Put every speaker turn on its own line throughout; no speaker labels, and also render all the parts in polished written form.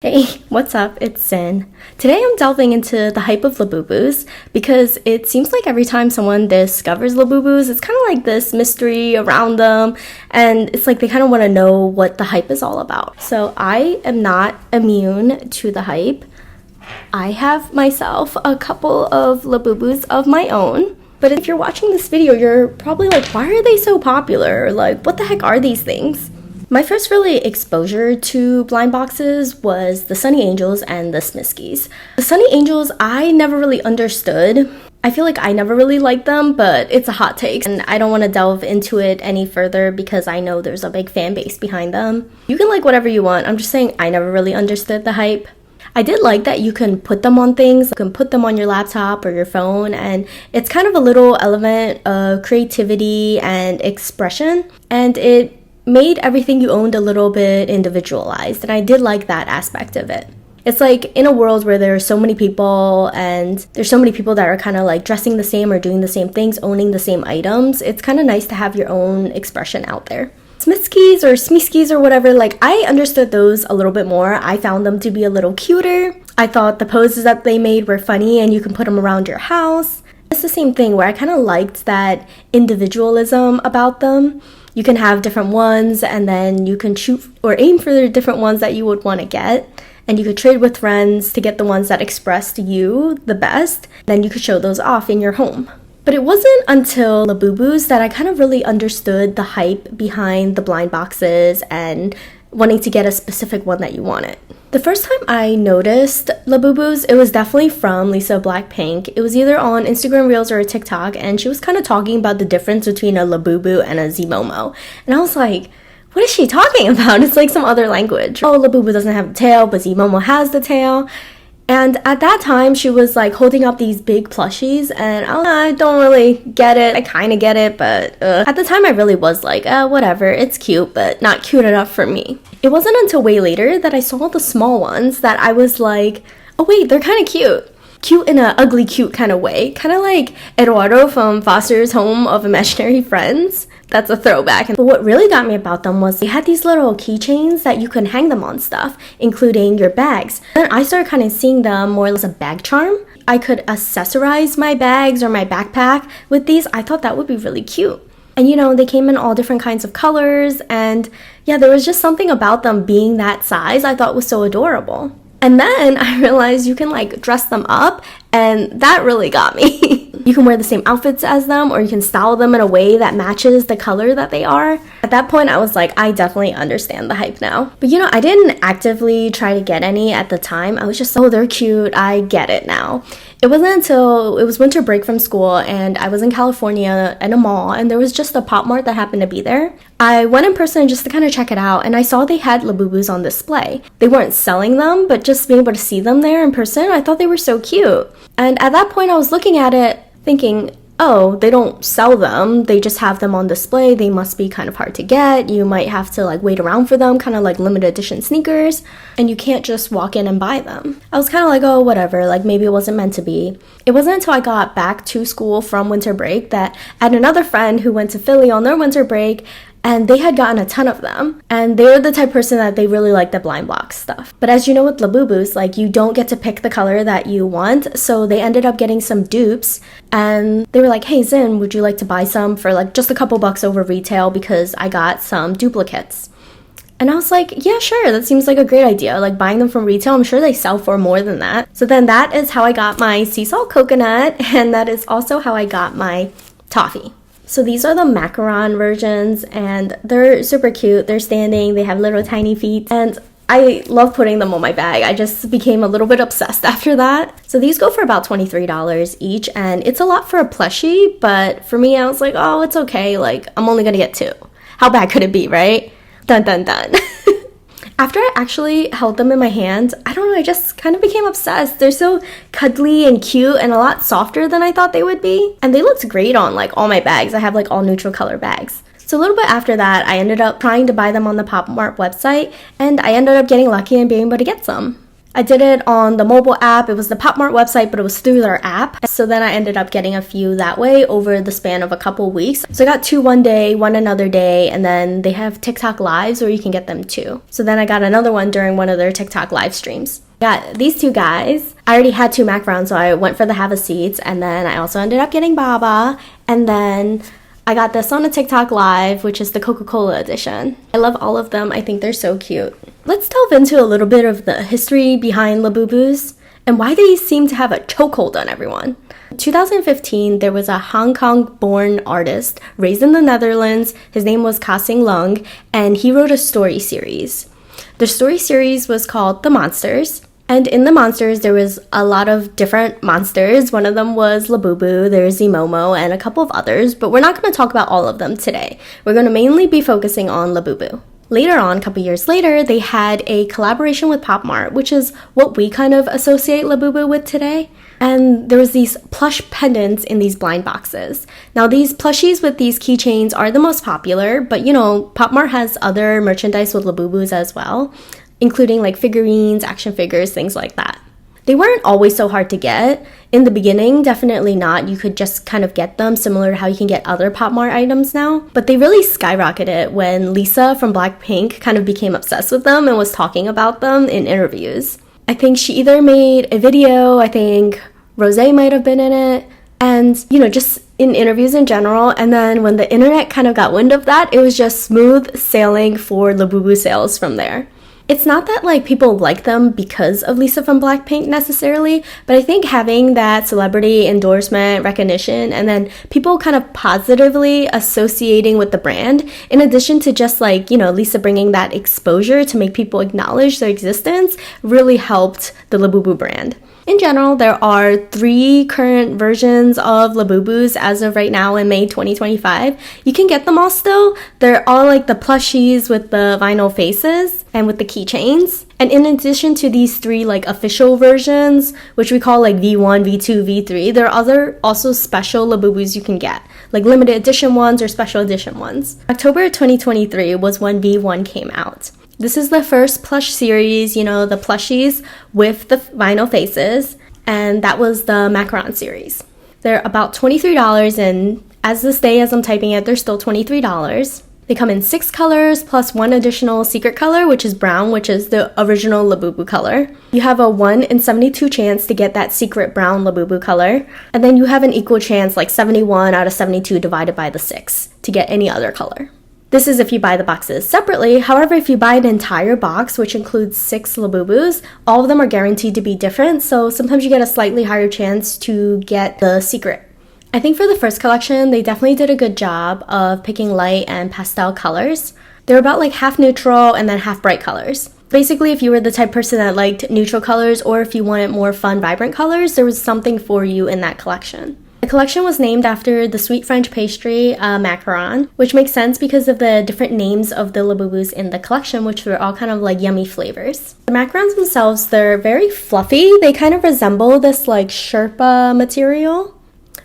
Hey, what's up? It's Sin. Today I'm delving into the hype of Labubus because it seems like every time someone discovers Labubus, it's kind of like this mystery around them, and it's like they kind of want to know what the hype is all about. So I am not immune to the hype. I have myself a couple of Labubus of my own. But if you're watching this video, you're probably like, why are they so popular? Like, what the heck are these things? My first really exposure to blind boxes was the Sunny Angels and the Smiskies. The Sunny Angels, I never really understood. I feel like I never really liked them, but it's a hot take, and I don't want to delve into it any further because I know there's a big fan base behind them. You can like whatever you want. I'm just saying I never really understood the hype. I did like that you can put them on things. You can put them on your laptop or your phone, and it's kind of a little element of creativity and expression, and it made everything you owned a little bit individualized, and I did like that aspect of it. It's like in a world where there are so many people and there's so many people that are kind of like dressing the same or doing the same things, owning the same items, it's kind of nice to have your own expression out there. Smiskies or Smiskies or whatever, like I understood those a little bit more. I found them to be a little cuter. I thought the poses that they made were funny and you can put them around your house. It's the same thing where I kind of liked that individualism about them. You can have different ones, and then you can shoot or aim for the different ones that you would want to get. And you could trade with friends to get the ones that expressed you the best. Then you could show those off in your home. But it wasn't until Labubus that I kind of really understood the hype behind the blind boxes and wanting to get a specific one that you wanted. The first time I noticed Labubus, it was definitely from Lisa of BLACKPINK. It was either on Instagram Reels or a TikTok, and she was kind of talking about the difference between a Labubu and a Zmomo. And I was like, what is she talking about? It's like some other language. Oh, Labubu doesn't have the tail, but Zmomo has the tail. And at that time, she was like holding up these big plushies, and I don't really get it. I kind of get it, but at the time I really was like, whatever, it's cute, but not cute enough for me. It wasn't until way later that I saw the small ones that I was like, oh wait, they're kind of cute. Cute in an ugly cute kind of way. Kind of like Eduardo from Foster's Home of Imaginary Friends. That's a throwback. But what really got me about them was they had these little keychains that you can hang them on stuff, including your bags. Then I started kind of seeing them more as a bag charm. I could accessorize my bags or my backpack with these. I thought that would be really cute. And you know, they came in all different kinds of colors, and yeah, there was just something about them being that size I thought was so adorable. And then I realized you can like dress them up, and that really got me. You can wear the same outfits as them, or you can style them in a way that matches the color that they are. At that point, I was like, I definitely understand the hype now. But you know, I didn't actively try to get any at the time. I was just, oh, they're cute. I get it now. It wasn't until it was winter break from school, and I was in California in a mall, and there was just a Pop Mart that happened to be there. I went in person just to kind of check it out, and I saw they had Labubus on display. They weren't selling them, but just being able to see them there in person, I thought they were so cute. And at that point, I was looking at it thinking, oh, they don't sell them, they just have them on display, they must be kind of hard to get, you might have to like wait around for them, kind of like limited edition sneakers, and you can't just walk in and buy them. I was kind of like, oh, whatever, like maybe it wasn't meant to be. It wasn't until I got back to school from winter break that I had another friend who went to Philly on their winter break, and they had gotten a ton of them, and they're the type of person that they really like the blind box stuff. But as you know with Labubus, like you don't get to pick the color that you want, so they ended up getting some dupes, and they were like, hey Zin, would you like to buy some for like just a couple bucks over retail because I got some duplicates? And I was like, yeah, sure, that seems like a great idea. Like buying them from retail, I'm sure they sell for more than that. So then that is how I got my sea salt coconut, and that is also how I got my toffee. So these are the macaron versions, and they're super cute. They're standing, they have little tiny feet, and I love putting them on my bag. I just became a little bit obsessed after that. So these go for about $23 each, and it's a lot for a plushie, but for me, I was like, oh, it's okay. Like, I'm only gonna get two. How bad could it be, right? Dun dun dun. After I actually held them in my hand, I don't know, I just kind of became obsessed. They're so cuddly and cute and a lot softer than I thought they would be. And they looked great on like all my bags. I have like all neutral color bags. So a little bit after that, I ended up trying to buy them on the Pop Mart website, and I ended up getting lucky and being able to get some. I did it on the mobile app. It was the Pop Mart website, but it was through their app. So then I ended up getting a few that way over the span of a couple weeks. So I got 2 one day, 1 another day, and then they have TikTok lives where you can get them too. So then I got another one during one of their TikTok live streams. Got these 2 guys. I already had 2 macarons, so I went for the have a seats, and then I also ended up getting Baba, and then I got this on a TikTok live, which is the Coca-Cola edition. I love all of them. I think they're so cute. Let's delve into a little bit of the history behind Labubus and why they seem to have a chokehold on everyone. In 2015, there was a Hong Kong-born artist raised in the Netherlands. His name was Ka Sing Lung, and he wrote a story series. The story series was called The Monsters. And in the monsters, there was a lot of different monsters. One of them was Labubu, there's Momo, and a couple of others, but we're not going to talk about all of them today. We're going to mainly be focusing on Labubu. Later on, a couple years later, they had a collaboration with Pop Mart, which is what we kind of associate Labubu with today. And there was these plush pendants in these blind boxes. Now, these plushies with these keychains are the most popular, but you know, Pop Mart has other merchandise with Labubus as well, including like figurines, action figures, things like that. They weren't always so hard to get. In the beginning, definitely not. You could just kind of get them similar to how you can get other Pop Mart items now. But they really skyrocketed when Lisa from BLACKPINK kind of became obsessed with them and was talking about them in interviews. I think she either made a video, I think Rosé might have been in it, and you know, just in interviews in general. And then when the internet kind of got wind of that, it was just smooth sailing for Labubu sales from there. It's not that like people like them because of Lisa from BLACKPINK necessarily, but I think having that celebrity endorsement, recognition, and then people kind of positively associating with the brand, in addition to just like, you know, Lisa bringing that exposure to make people acknowledge their existence, really helped the Labubu brand. In general, there are 3 current versions of Labubus as of right now in May 2025. You can get them all still. They're all like the plushies with the vinyl faces and with the keychains. And in addition to these 3 like official versions, which we call like V1, V2, V3, there are other also special Labubus you can get, like limited edition ones or special edition ones. October 2023 was when V1 came out. This is the first plush series, you know, the plushies with the vinyl faces, and that was the macaron series. They're about $23, and as this day, as I'm typing it, they're still $23. They come in 6 colors plus 1 additional secret color, which is brown, which is the original Labubu color. You have a 1 in 72 chance to get that secret brown Labubu color, and then you have an equal chance, like 71 out of 72 divided by the 6, to get any other color. This is if you buy the boxes separately. However, if you buy an entire box, which includes 6 Labubus, all of them are guaranteed to be different, so sometimes you get a slightly higher chance to get the secret. I think for the first collection, they definitely did a good job of picking light and pastel colors. They're about like half neutral and then half bright colors. Basically, if you were the type of person that liked neutral colors, or if you wanted more fun, vibrant colors, there was something for you in that collection. The collection was named after the sweet French pastry macaron, which makes sense because of the different names of the Labubus in the collection, which were all kind of like yummy flavors. The macarons themselves, they're very fluffy. They kind of resemble this like Sherpa material.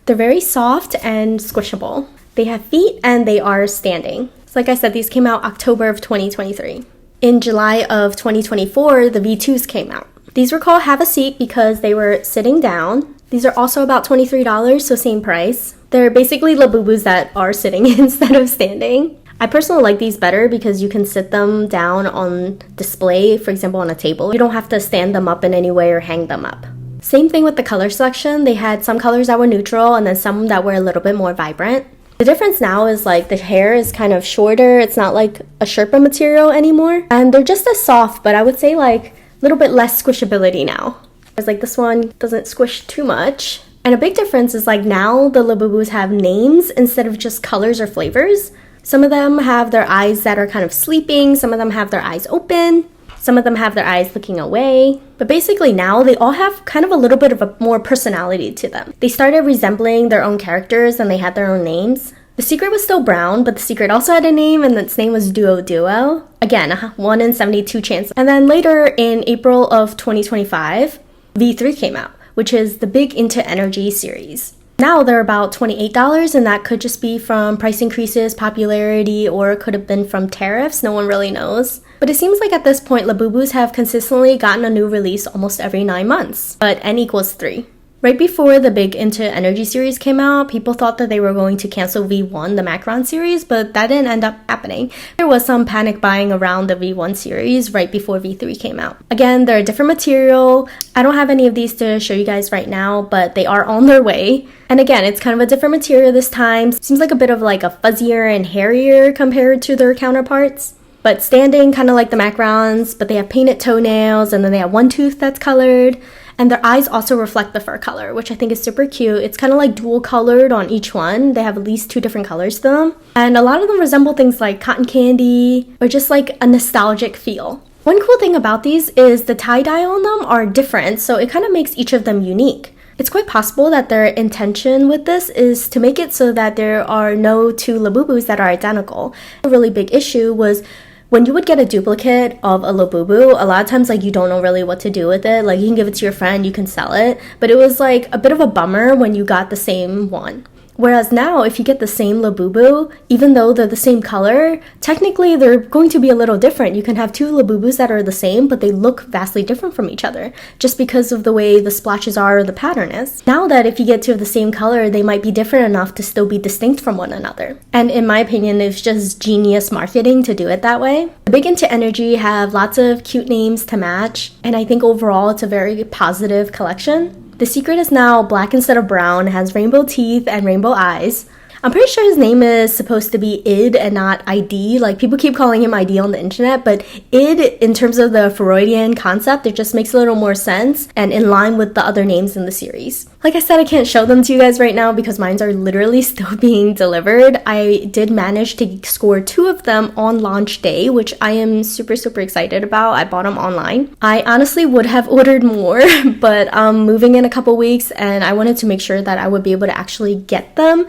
They're very soft and squishable. They have feet and they are standing. So like I said, these came out October of 2023. In July of 2024, the V2s came out. These were called Have a Seat because they were sitting down. These are also about $23, so same price. They're basically Labubus that are sitting instead of standing. I personally like these better because you can sit them down on display, for example, on a table. You don't have to stand them up in any way or hang them up. Same thing with the color selection. They had some colors that were neutral and then some that were a little bit more vibrant. The difference now is like the hair is kind of shorter. It's not like a Sherpa material anymore. And they're just as soft, but I would say like a little bit less squishability now. It's like this one doesn't squish too much. And a big difference is like now the Labubus have names instead of just colors or flavors. Some of them have their eyes that are kind of sleeping. Some of them have their eyes open. Some of them have their eyes looking away. But basically now they all have kind of a little bit of a more personality to them. They started resembling their own characters and they had their own names. The secret was still brown, but the secret also had a name, and its name was Duo Duo. Again, a 1 in 72 chance. And then later in April of 2025, V3 came out, which is the Big Into Energy series. Now they're about $28, and that could just be from price increases, popularity, or it could have been from tariffs. No one really knows. But it seems like at this point, Labubus have consistently gotten a new release almost every 9 months, but N equals 3. Right before the big Into Energy series came out, people thought that they were going to cancel V1, the Macron series, but that didn't end up happening. There was some panic buying around the V1 series right before V3 came out. Again, they're a different material. I don't have any of these to show you guys right now, but they are on their way. And again, it's kind of a different material this time. Seems like a bit of like a fuzzier and hairier compared to their counterparts. But standing kind of like the Macrons, but they have painted toenails, and then they have one tooth that's colored. And their eyes also reflect the fur color, which I think is super cute. It's kind of like dual colored on each one. They have at least 2 different colors to them. And a lot of them resemble things like cotton candy or just like a nostalgic feel. One cool thing about these is the tie-dye on them are different, so it kind of makes each of them unique. It's quite possible that their intention with this is to make it so that there are no 2 Labubus that are identical. A really big issue was when you would get a duplicate of a Labubu, a lot of times like you don't know really what to do with it. Like you can give it to your friend, you can sell it, but it was like a bit of a bummer when you got the same one. Whereas now, if you get the same Labubu, even though they're the same color, technically they're going to be a little different. You can have 2 Labubus that are the same, but they look vastly different from each other, just because of the way the splashes are or the pattern is. Now that if you get 2 of the same color, they might be different enough to still be distinct from one another. And in my opinion, it's just genius marketing to do it that way. The Big Into Energy have lots of cute names to match, and I think overall it's a very positive collection. The secret is now black instead of brown, has rainbow teeth and rainbow eyes. I'm pretty sure his name is supposed to be Id and not ID. Like, people keep calling him ID on the internet, but Id, in terms of the Freudian concept, it just makes a little more sense and in line with the other names in the series. Like I said, I can't show them to you guys right now because mine are literally still being delivered. I did manage to score 2 of them on launch day, which I am super excited about. I bought them online. I honestly would have ordered more, but I'm moving in a couple weeks and I wanted to make sure that I would be able to actually get them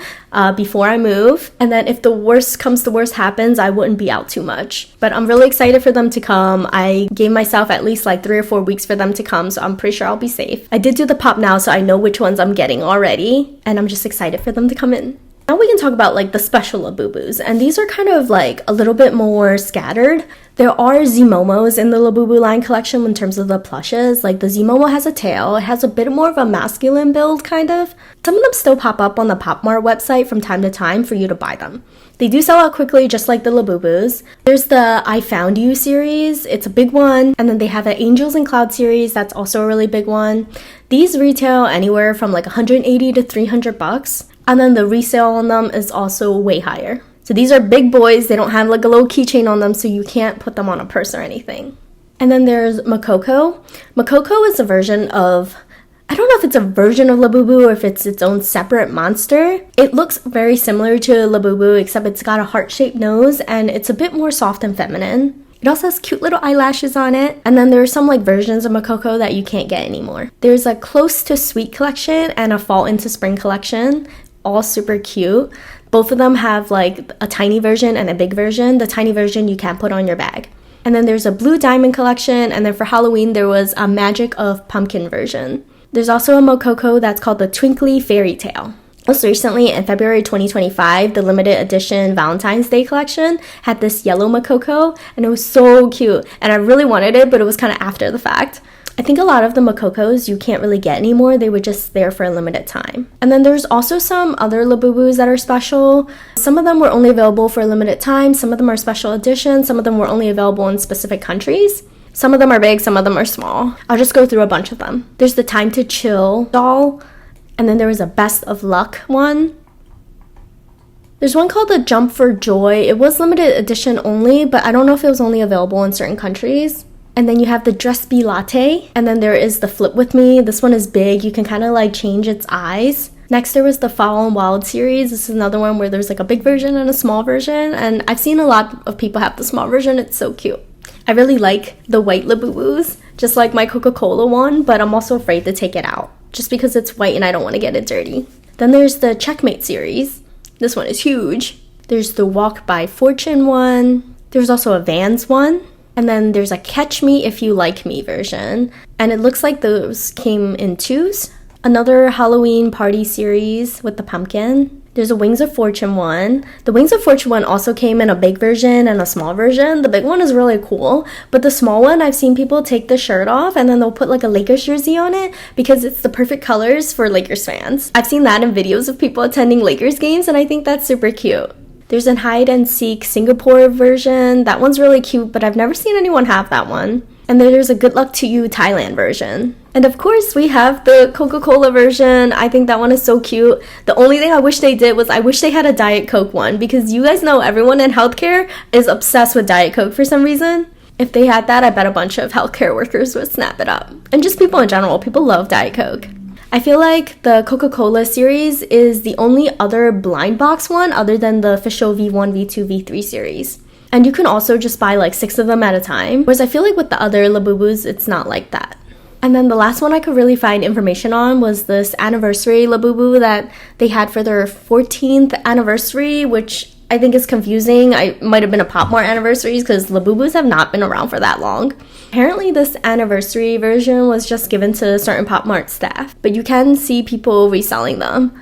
before I move. And then if the worst comes to worst happens, I wouldn't be out too much. But I'm really excited for them to come. I gave myself at least like 3 or 4 weeks for them to come, so I'm pretty sure I'll be safe. I did do the pop now, so I know which ones I'm getting already, and I'm just excited for them to come in. Now we can talk about like the special Labubus, and these are kind of like a little bit more scattered. There are Zmomos in the Labubu line collection in terms of the plushes. Like the Zmomo has a tail, it has a bit more of a masculine build kind of. Some of them still pop up on the Pop Mart website from time to time for you to buy them. They do sell out quickly just like the Labubus. There's the I Found You series, it's a big one, and then they have an Angels and Cloud series, that's also a really big one. These retail anywhere from like $180 to $300. And then the resale on them is also way higher. So these are big boys. They don't have like a little keychain on them, so you can't put them on a purse or anything. And then there's Makoko. Makoko is a version of, I don't know if it's a version of Labubu or if it's its own separate monster. It looks very similar to Labubu, except it's got a heart-shaped nose and it's a bit more soft and feminine. It also has cute little eyelashes on it. And then there are some like versions of Makoko that you can't get anymore. There's a Close to Sweet collection and a Fall into Spring collection. All super cute. Both of them have like a tiny version and a big version. The tiny version you can't put on your bag. And then there's a Blue Diamond collection, and then for Halloween there was a Magic of Pumpkin version. There's also a Makoko that's called the Twinkly Fairy Tale. Most recently, in February 2025, the limited edition Valentine's Day collection had this yellow Makoko, and it was so cute. And I really wanted it, but it was kind of after the fact. I think a lot of the Makokos you can't really get anymore. They were just there for a limited time. And then there's also some other Labubus that are special. Some of them were only available for a limited time. Some of them are special editions. Some of them were only available in specific countries. Some of them are big, some of them are small. I'll just go through a bunch of them. There's the Time to Chill doll. And then there was a Best of Luck one. There's one called the Jump for Joy. It was limited edition only, but I don't know if it was only available in certain countries. And then you have the Dress Be Latte. And then there is the Flip With Me. This one is big. You can kind of like change its eyes. Next, there was the Foul and Wild series. This is another one where there's like a big version and a small version. And I've seen a lot of people have the small version. It's so cute. I really like the white Labubus, just like my Coca-Cola one, but I'm also afraid to take it out just because it's white and I don't want to get it dirty. Then there's the Checkmate series. This one is huge. There's the Walk by Fortune one. There's also a Vans one. And then there's a Catch Me If You Like Me version. And it looks like those came in twos. Another Halloween party series with the pumpkin. There's a Wings of Fortune one. The Wings of Fortune one also came in a big version and a small version. The big one is really cool, but the small one, I've seen people take the shirt off and then they'll put like a Lakers jersey on it because it's the perfect colors for Lakers fans. I've seen that in videos of people attending Lakers games, and I think that's super cute. There's a hide and seek Singapore version. That one's really cute, but I've never seen anyone have that one. And then there's a Good Luck to You Thailand version. And of course, we have the Coca-Cola version. I think that one is so cute. The only thing I wish they did was I wish they had a Diet Coke one, because you guys know everyone in healthcare is obsessed with Diet Coke for some reason. If they had that, I bet a bunch of healthcare workers would snap it up. And just people in general, people love Diet Coke. I feel like the Coca-Cola series is the only other blind box one other than the official V1, V2, V3 series. And you can also just buy like 6 of them at a time. Whereas I feel like with the other Labubus, it's not like that. And then the last one I could really find information on was this anniversary Labubu that they had for their 14th anniversary, which I think is confusing. I might have been a Pop Mart anniversaries because Labubus have not been around for that long. Apparently this anniversary version was just given to certain Pop Mart staff, but you can see people reselling them.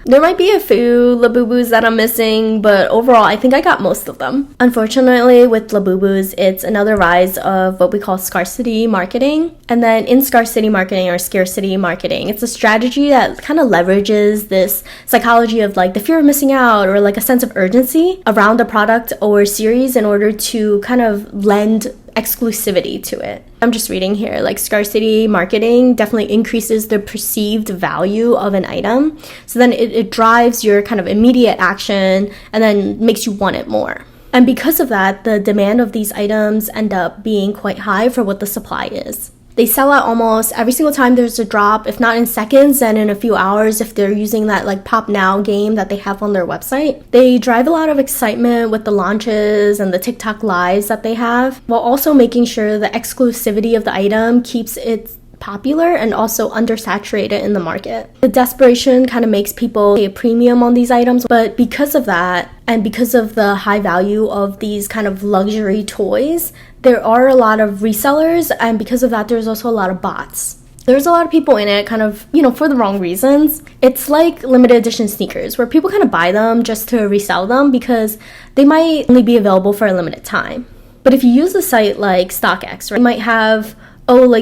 There might be a few Labubus that I'm missing, but overall I think I got most of them. Unfortunately, with Labubus, it's another rise of what we call scarcity marketing. And then in scarcity marketing or scarcity marketing, it's a strategy that kind of leverages this psychology of like the fear of missing out or like a sense of urgency around a product or series in order to kind of lend exclusivity to it. I'm just reading here, like scarcity marketing definitely increases the perceived value of an item. So then it drives your kind of immediate action and then makes you want it more. And because of that, the demand of these items end up being quite high for what the supply is. They sell out almost every single time there's a drop, if not in seconds, then in a few hours if they're using that like Pop Now game that they have on their website. They drive a lot of excitement with the launches and the TikTok lives that they have, while also making sure the exclusivity of the item keeps it popular and also undersaturated in the market. The desperation kind of makes people pay a premium on these items, but because of that and because of the high value of these kind of luxury toys, there are a lot of resellers, and because of that there's also a lot of bots. There's a lot of people in it kind of, for the wrong reasons. It's like limited edition sneakers where people kind of buy them just to resell them because they might only be available for a limited time. But if you use a site like StockX, right, you might have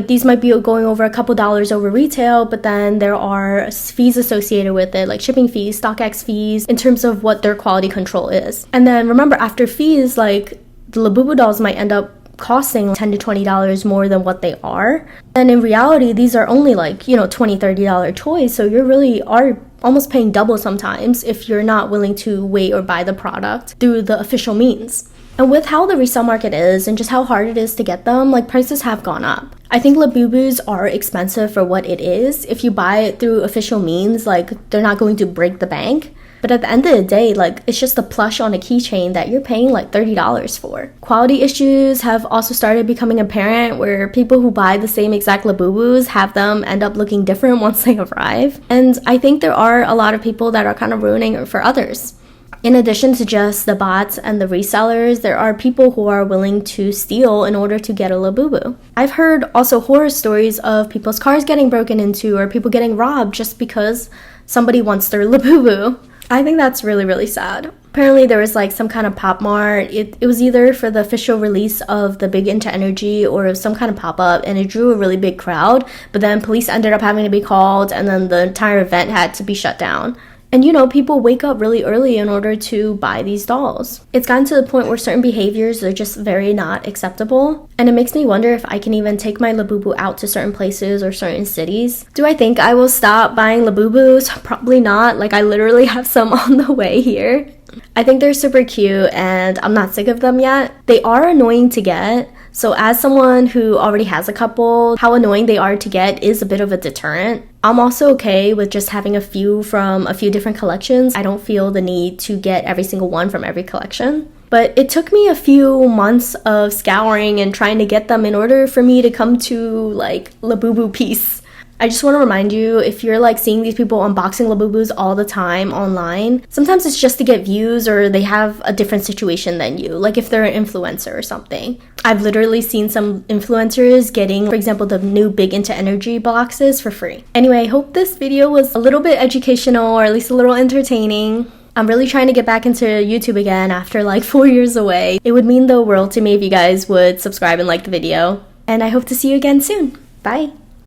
these might be going over a couple dollars over retail, but then there are fees associated with it, like shipping fees, StockX fees, in terms of what their quality control is. And then remember, after fees, like the Labubu dolls might end up costing $10 to $20 more than what they are. And in reality, these are only like, $20, $30 toys. So you really are almost paying double sometimes if you're not willing to wait or buy the product through the official means. And with how the resale market is and just how hard it is to get them, like prices have gone up. I think Labubus are expensive for what it is. If you buy it through official means, like they're not going to break the bank. But at the end of the day, like it's just a plush on a keychain that you're paying like $30 for. Quality issues have also started becoming apparent where people who buy the same exact Labubus have them end up looking different once they arrive. And I think there are a lot of people that are kind of ruining it for others. In addition to just the bots and the resellers, there are people who are willing to steal in order to get a Labubu. I've heard also horror stories of people's cars getting broken into or people getting robbed just because somebody wants their Labubu. I think that's really, really sad. Apparently there was like some kind of Pop Mart. It was either for the official release of the Big Into Energy or some kind of pop-up, and it drew a really big crowd, but then police ended up having to be called and then the entire event had to be shut down. And people wake up really early in order to buy these dolls. It's gotten to the point where certain behaviors are just very not acceptable. And it makes me wonder if I can even take my Labubu out to certain places or certain cities. Do I think I will stop buying Labubus? Probably not. Like I literally have some on the way here. I think they're super cute and I'm not sick of them yet. They are annoying to get. So as someone who already has a couple, how annoying they are to get is a bit of a deterrent. I'm also okay with just having a few from a few different collections. I don't feel the need to get every single one from every collection. But it took me a few months of scouring and trying to get them in order for me to come to like Labubu peace. I just want to remind you, if you're like seeing these people unboxing Labubus all the time online, sometimes it's just to get views or they have a different situation than you, like if they're an influencer or something. I've literally seen some influencers getting, for example, the new Big Into Energy boxes for free. Anyway, I hope this video was a little bit educational or at least a little entertaining. I'm really trying to get back into YouTube again after like 4 years away. It would mean the world to me if you guys would subscribe and like the video. And I hope to see you again soon. Bye!